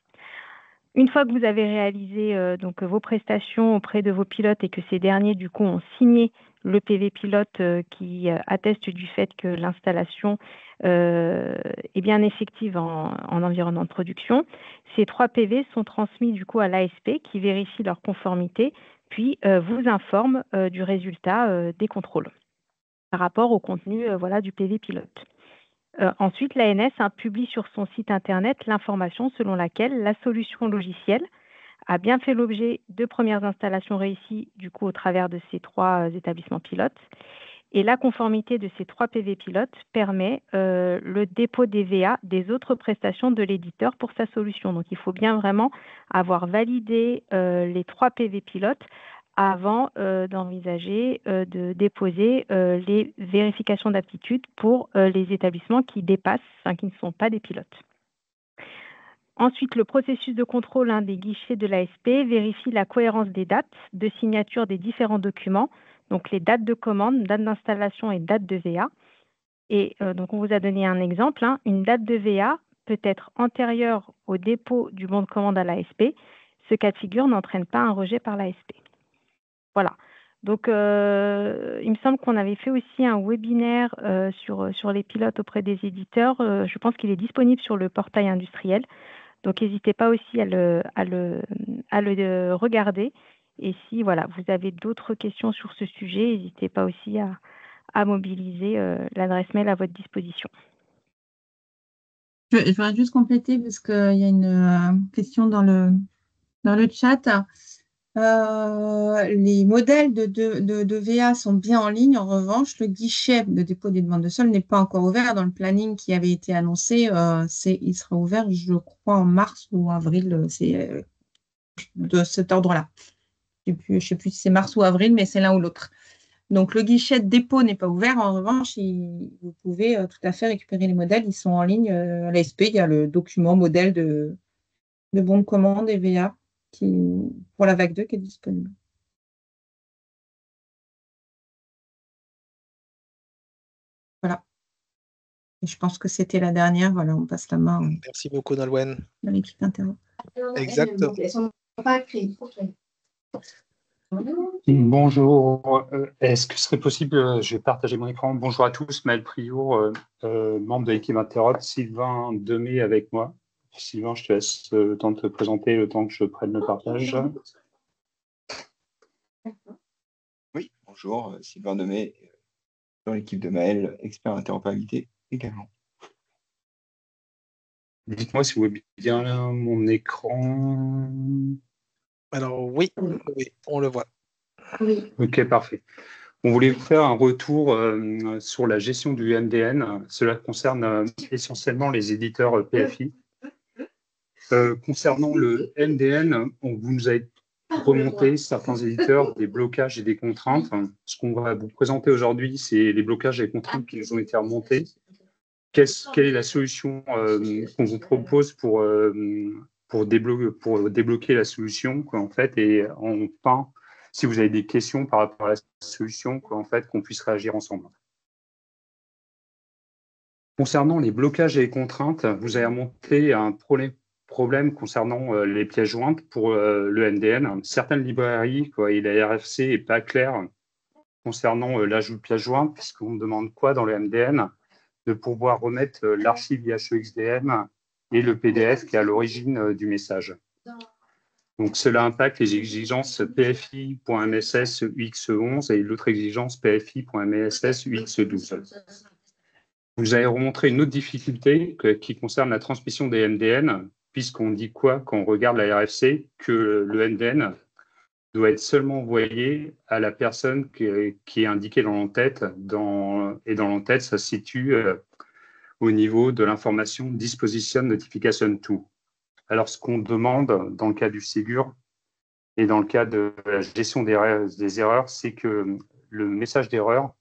Une fois que vous avez réalisé donc, vos prestations auprès de vos pilotes et que ces derniers, du coup, ont signé le PV pilote qui atteste du fait que l'installation est bien effective en environnement de production, ces 3 PV sont transmis du coup à l'ASP qui vérifie leur conformité, puis vous informe du résultat des contrôles par rapport au contenu voilà, du PV pilote. Ensuite, l'ANS publie sur son site internet l'information selon laquelle la solution logicielle a bien fait l'objet de premières installations réussies du coup au travers de ces 3 établissements pilotes. Et la conformité de ces 3 PV pilotes permet le dépôt des VA des autres prestations de l'éditeur pour sa solution. Donc, il faut bien vraiment avoir validé les 3 PV pilotes avant d'envisager de déposer les vérifications d'aptitude pour les établissements qui dépassent, qui ne sont pas des pilotes. Ensuite, le processus de contrôle des guichets de l'ASP vérifie la cohérence des dates de signature des différents documents, donc les dates de commande, date d'installation et date de VA. Et donc, on vous a donné un exemple. Une date de VA peut être antérieure au dépôt du bon de commande à l'ASP. Ce cas de figure n'entraîne pas un rejet par l'ASP. Voilà. Donc, il me semble qu'on avait fait aussi un webinaire sur les pilotes auprès des éditeurs. Je pense qu'il est disponible sur le portail industriel. Donc, n'hésitez pas aussi à le regarder. Et si voilà, vous avez d'autres questions sur ce sujet, n'hésitez pas aussi à mobiliser l'adresse mail à votre disposition. Je voudrais juste compléter parce qu'il y a une question dans le chat. Les modèles de VA sont bien en ligne. En revanche, le guichet de dépôt des demandes de sol n'est pas encore ouvert. Dans le planning qui avait été annoncé, il sera ouvert, je crois, en mars ou avril. C'est de cet ordre-là. Je ne sais plus si c'est mars ou avril, mais c'est l'un ou l'autre. Donc, le guichet de dépôt n'est pas ouvert. En revanche, vous pouvez tout à fait récupérer les modèles. Ils sont en ligne. À l'ASP, il y a le document modèle de bon de commande et VA pour la vague 2 qui est disponible. Voilà. Et je pense que c'était la dernière. Voilà, on passe la main Merci beaucoup, Nolwenn. à l'équipe Interop. Exactement. Bonjour, est-ce que ce serait possible, je vais partager mon écran. Bonjour à tous, Maël Priot, membre de l'équipe Interop, Sylvain Demey avec moi. Sylvain, je te laisse le temps de te présenter, le temps que je prenne le partage. Oui, bonjour, Sylvain Demey, dans l'équipe de Maël, expert interopérabilité également. Dites-moi si vous voyez bien là, mon écran. Alors oui, on le voit. Oui. Ok, parfait. On voulait vous faire un retour sur la gestion du MDN. Cela concerne essentiellement les éditeurs PFI. Concernant le MDN, vous nous avez remonter certains éditeurs des blocages et des contraintes. Ce qu'on va vous présenter aujourd'hui, c'est les blocages et contraintes qui nous ont été remontés. Quelle est la solution qu'on vous propose pour débloquer la solution, quoi, en fait, et enfin, si vous avez des questions par rapport à la solution, quoi, en fait, qu'on puisse réagir ensemble. Concernant les blocages et les contraintes, vous avez remonté un problème concernant les pièces jointes pour le NDN. Certaines librairies, quoi, et la RFC n'est pas claire concernant l'ajout de pièces jointes, puisqu'on demande quoi dans le MDN? De pouvoir remettre l'archive IHEXDM et le PDF qui est à l'origine du message. Donc, cela impacte les exigences PFI.MSS UX11 et l'autre exigence PFI.MSS UX12. Vous avez remontré une autre difficulté qui concerne la transmission des MDN, puisqu'on dit quoi quand on regarde la RFC? Que le MDN doit être seulement envoyé à la personne qui est indiquée dans l'entête. Et dans l'entête, ça se situe au niveau de l'information Disposition Notification To. Alors, ce qu'on demande dans le cas du Ségur et dans le cas de la gestion des erreurs, c'est que le message d'erreur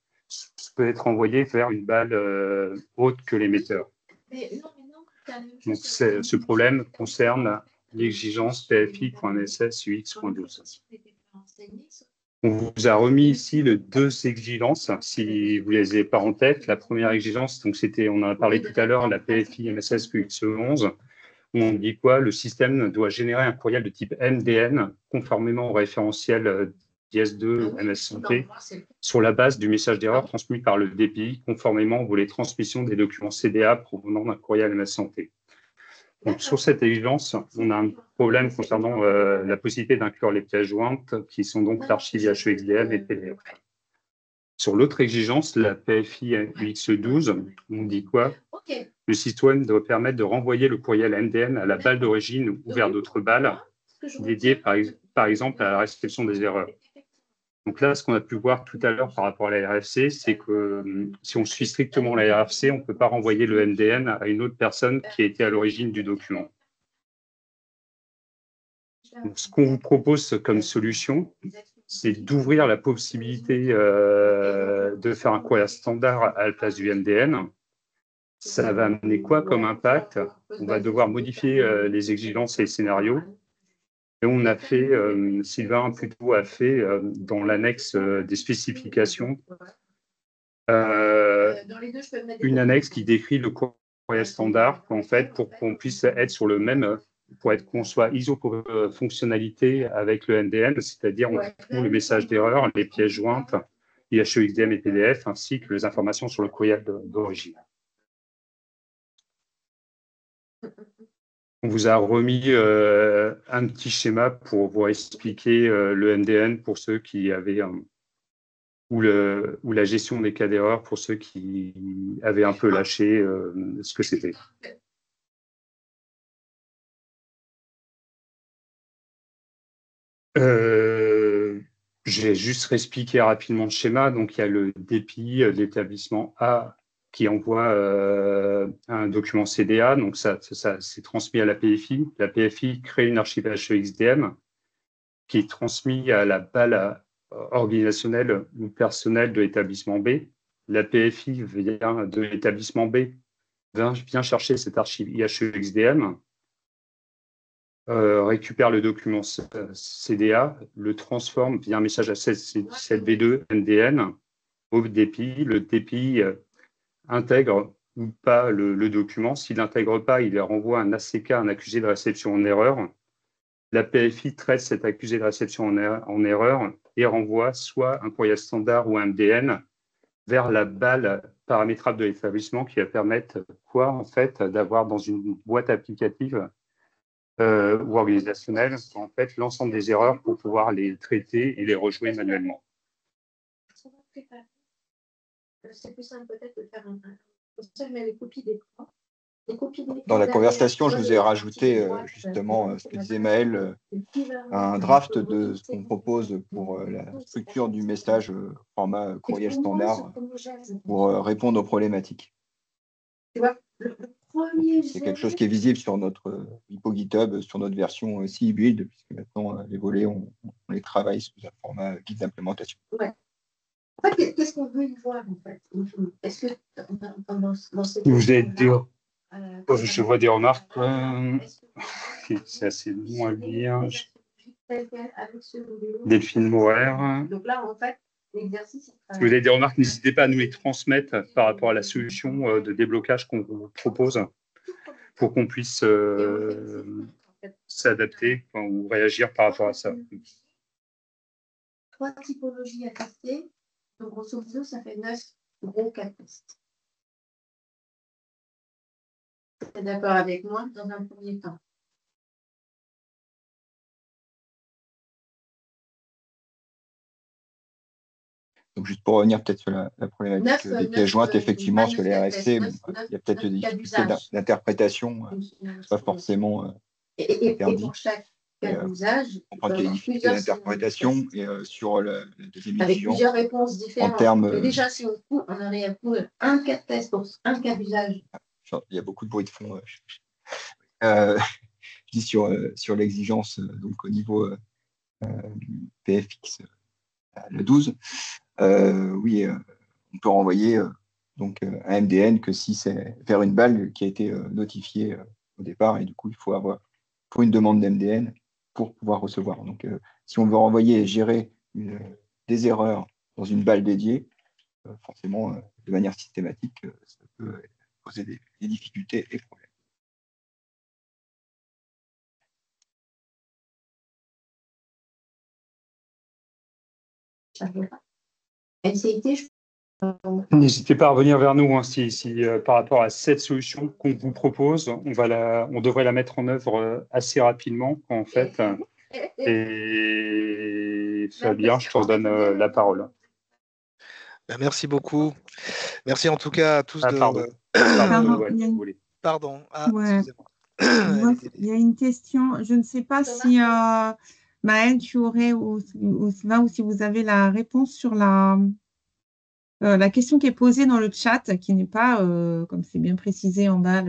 peut être envoyé vers une balle autre que l'émetteur. Donc, ce problème concerne l'exigence PFI.MSS UX.12. On vous a remis ici les deux exigences, si vous ne les avez pas en tête. La première exigence, donc c'était, on en a parlé tout à l'heure, la PFI-MSS UX11, où on dit quoi? Le système doit générer un courriel de type MDN, conformément au référentiel DS2 MS Santé, sur la base du message d'erreur transmis par le DPI, conformément aux volets transmission des documents CDA provenant d'un courriel MS Santé. Donc, sur cette exigence, on a un problème concernant la possibilité d'inclure les pièces jointes, qui sont donc l'archive IHEXDM et PDF. Sur l'autre exigence, la PFI UX12, on dit quoi? Le système doit permettre de renvoyer le courriel MDN à la balle d'origine ou vers d'autres balles dédiées, par exemple, à la réception des erreurs. Donc là, ce qu'on a pu voir tout à l'heure par rapport à la RFC, c'est que si on suit strictement la RFC, on ne peut pas renvoyer le MDN à une autre personne qui a été à l'origine du document. Donc, ce qu'on vous propose comme solution, c'est d'ouvrir la possibilité de faire un courriel standard à la place du MDN. Ça va amener quoi comme impact? On va devoir modifier les exigences et les scénarios. Et on a fait, Sylvain plutôt a fait dans l'annexe des spécifications, une annexe qui décrit le courriel standard, en fait, pour qu'on puisse être sur le même, qu'on soit ISO pour fonctionnalité avec le MDN, c'est-à-dire on trouve le message d'erreur, les pièces jointes, IHEXDM et PDF, ainsi que les informations sur le courriel d'origine. On vous a remis un petit schéma pour vous expliquer le MDN pour ceux qui avaient ou la gestion des cas d'erreur pour ceux qui avaient un peu lâché ce que c'était. J'ai juste réexpliqué rapidement le schéma. Donc, il y a le DPI, l'établissement A, qui envoie un document CDA, donc ça c'est transmis à la PFI. La PFI crée une archive HEXDM qui est transmise à la balle organisationnelle ou personnelle de l'établissement B. La PFI vient de l'établissement B, vient chercher cette archive IHEXDM, récupère le document CDA, le transforme via un message à 7V2 MDN au DPI. Le DPI intègre ou pas le document. S'il n'intègre pas, il renvoie un ACK, un accusé de réception en erreur. La PFI traite cet accusé de réception en erreur et renvoie soit un courriel standard ou un MDN vers la balle paramétrable de l'établissement qui va permettre quoi, en fait, d'avoir dans une boîte applicative ou organisationnelle, en fait, l'ensemble des erreurs pour pouvoir les traiter et les rejouer manuellement. C'est plus simple peut-être de faire les copies des points. Dans la conversation, je vous ai rajouté justement ce que disait Maël, un draft de ce qu'on propose pour la structure du message format courriel standard pour répondre aux problématiques. Tu vois, le C'est quelque chose qui est visible sur notre repo GitHub, sur notre version CI Build, puisque maintenant les volets, on les travaille sous un format guide d'implémentation. Ouais. En fait, qu'est-ce qu'on veut y voir en fait? Est-ce que dans cette vous êtes je vois des remarques. C'est assez long à lire. Delphine Maurer. Donc là, en fait, l'exercice. Si vous avez des remarques, n'hésitez pas à nous les transmettre par rapport à la solution de déblocage qu'on vous propose pour qu'on puisse s'adapter ou réagir par rapport à ça. 3 typologies à tester. Donc, grosso modo, ça fait 9 gros cas de tests. Vous êtes d'accord avec moi dans un premier temps? Donc, juste pour revenir peut-être sur la problématique des pièces jointes, effectivement, sur les RFC, il y a peut-être des difficultés d'interprétation, pas forcément et pour chaque cas d'usage, on prend des difficultés d'interprétation et sur la deuxième avec émission, plusieurs réponses différentes. En termes, déjà, si on arrive à trouver un cas de test pour un cas d'usage. Il y a beaucoup de bruit de fond. Je dis sur l'exigence, donc au niveau PFX, le 12. Oui, on peut renvoyer donc un MDN que si c'est vers une balle qui a été notifiée au départ, et du coup il faut une demande d'MDN pour pouvoir recevoir. Donc si on veut renvoyer et gérer des erreurs dans une balle dédiée, forcément de manière systématique, ça peut poser des difficultés et problèmes. NCIT, N'hésitez pas à revenir vers nous si par rapport à cette solution qu'on vous propose, on devrait la mettre en œuvre assez rapidement en fait. Et Fabien, je te redonne la parole. Merci beaucoup. Merci en tout cas à tous Pardon. Pardon. Ouais. Excusez-moi. Il y a une question. Je ne sais pas si Maëlle, tu aurais ou Sylvain, ou si vous avez la réponse sur la question qui est posée dans le chat, qui n'est pas, comme c'est bien précisé en bas,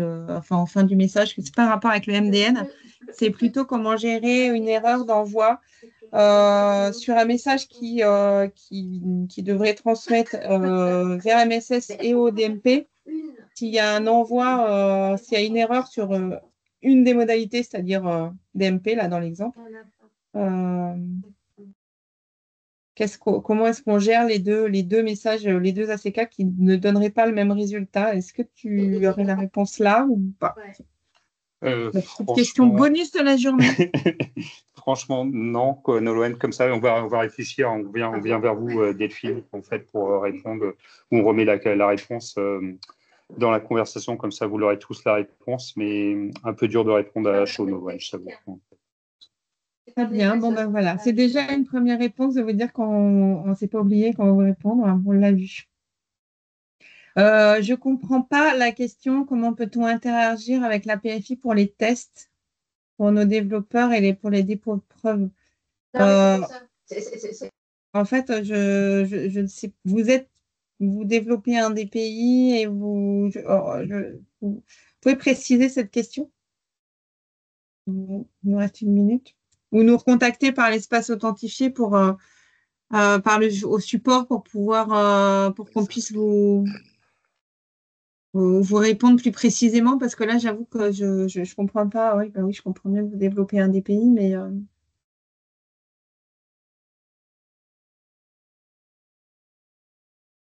en fin du message, que ce n'est pas un rapport avec le MDN. C'est plutôt comment gérer une erreur d'envoi sur un message qui devrait transmettre vers MSS et au DMP. S'il y a un envoi, s'il y a une erreur sur une des modalités, c'est-à-dire DMP, là dans l'exemple, comment est-ce qu'on gère les deux messages, les deux ACK qui ne donneraient pas le même résultat? Est-ce que tu aurais la réponse là ou pas? La petite question bonus de la journée. Franchement, non. Nolwenn, comme ça, on va réfléchir. On vient vers vous, Delphine, en fait, pour répondre. On remet la réponse dans la conversation, comme ça, vous l'aurez tous la réponse, mais un peu dur de répondre à chaud, Nolwenn, je t'avoue. Très bien. Bon, ben voilà. C'est déjà une première réponse de vous dire qu'on ne s'est pas oublié quand on va vous répondre. On l'a vu. Je ne comprends pas la question. Comment peut-on interagir avec la PFI pour les tests, pour nos développeurs et pour les dépôts de preuves? En fait, je ne sais. Vous développez un DPI et vous pouvez préciser cette question? Il nous reste une minute. Ou nous recontacter par l'espace authentifié au support pour pouvoir pour qu'on puisse vous répondre plus précisément, parce que là j'avoue que je comprends pas. Oui, je comprends bien que vous développez un DPI, mais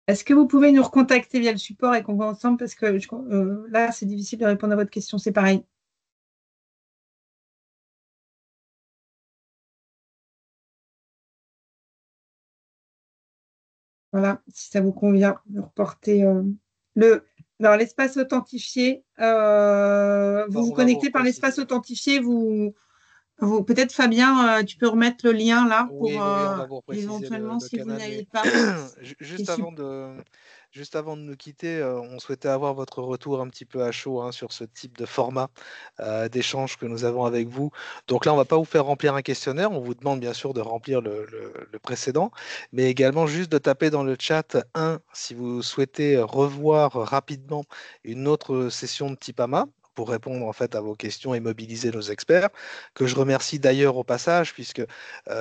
est-ce que vous pouvez nous recontacter via le support et qu'on voit ensemble, parce que là c'est difficile de répondre à votre question, c'est pareil. Voilà, si ça vous convient, de reporter dans l'espace authentifié. Vous vous connectez par l'espace authentifié. Peut-être, Fabien, tu peux remettre le lien là pour on va vous préciser éventuellement, le si vous canal, n'avez pas. Juste avant de Juste avant de nous quitter, on souhaitait avoir votre retour un petit peu à chaud sur ce type de format d'échange que nous avons avec vous. Donc là, on ne va pas vous faire remplir un questionnaire. On vous demande bien sûr de remplir le précédent, mais également juste de taper dans le chat 1 si vous souhaitez revoir rapidement une autre session de type AMA pour répondre en fait à vos questions et mobiliser nos experts, que je remercie d'ailleurs au passage, puisque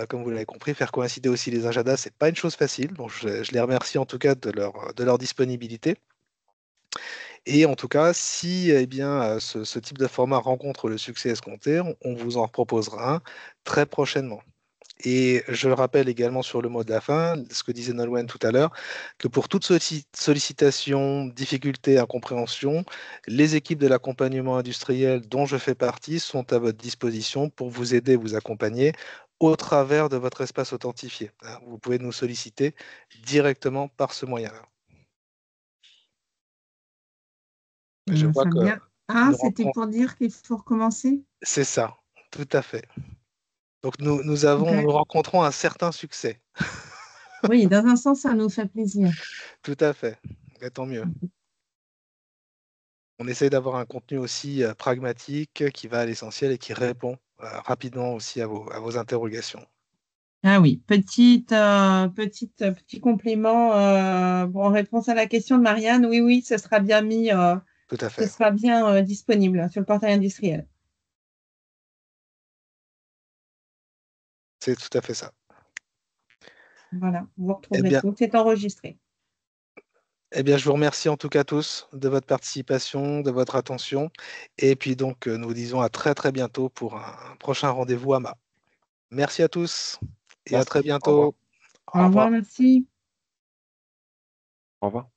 comme vous l'avez compris, faire coïncider aussi les agendas, c'est pas une chose facile. Donc je les remercie en tout cas de leur disponibilité. Et en tout cas, si eh bien, ce type de format rencontre le succès escompté, on vous en proposera un très prochainement. Et je le rappelle également sur le mot de la fin, ce que disait Nolwenn tout à l'heure, que pour toute sollicitation, difficulté, incompréhension, les équipes de l'accompagnement industriel dont je fais partie sont à votre disposition pour vous aider, vous accompagner au travers de votre espace authentifié. Vous pouvez nous solliciter directement par ce moyen-là. Je vois que Fabien. Ah, nous c'était rentrons. pour dire qu'il faut recommencer? C'est ça, tout à fait. Donc nous Ok. rencontrons un certain succès. Oui, dans un sens, ça nous fait plaisir. Tout à fait. Et tant mieux. On essaie d'avoir un contenu aussi pragmatique qui va à l'essentiel et qui répond rapidement aussi à vos interrogations. Ah oui, petit complément en réponse à la question de Marianne. Oui, oui, ce sera bien mis, Tout à ce fait. sera bien disponible sur le portail industriel. C'est tout à fait ça. Voilà, vous Eh retrouverez bien, tout. C'est enregistré. je vous remercie en tout cas tous de votre participation, de votre attention. Et puis donc, nous vous disons à très très bientôt pour un prochain rendez-vous AMA. Merci à tous et à très Merci. Au revoir. bientôt. Au Au revoir, revoir. merci. Au revoir.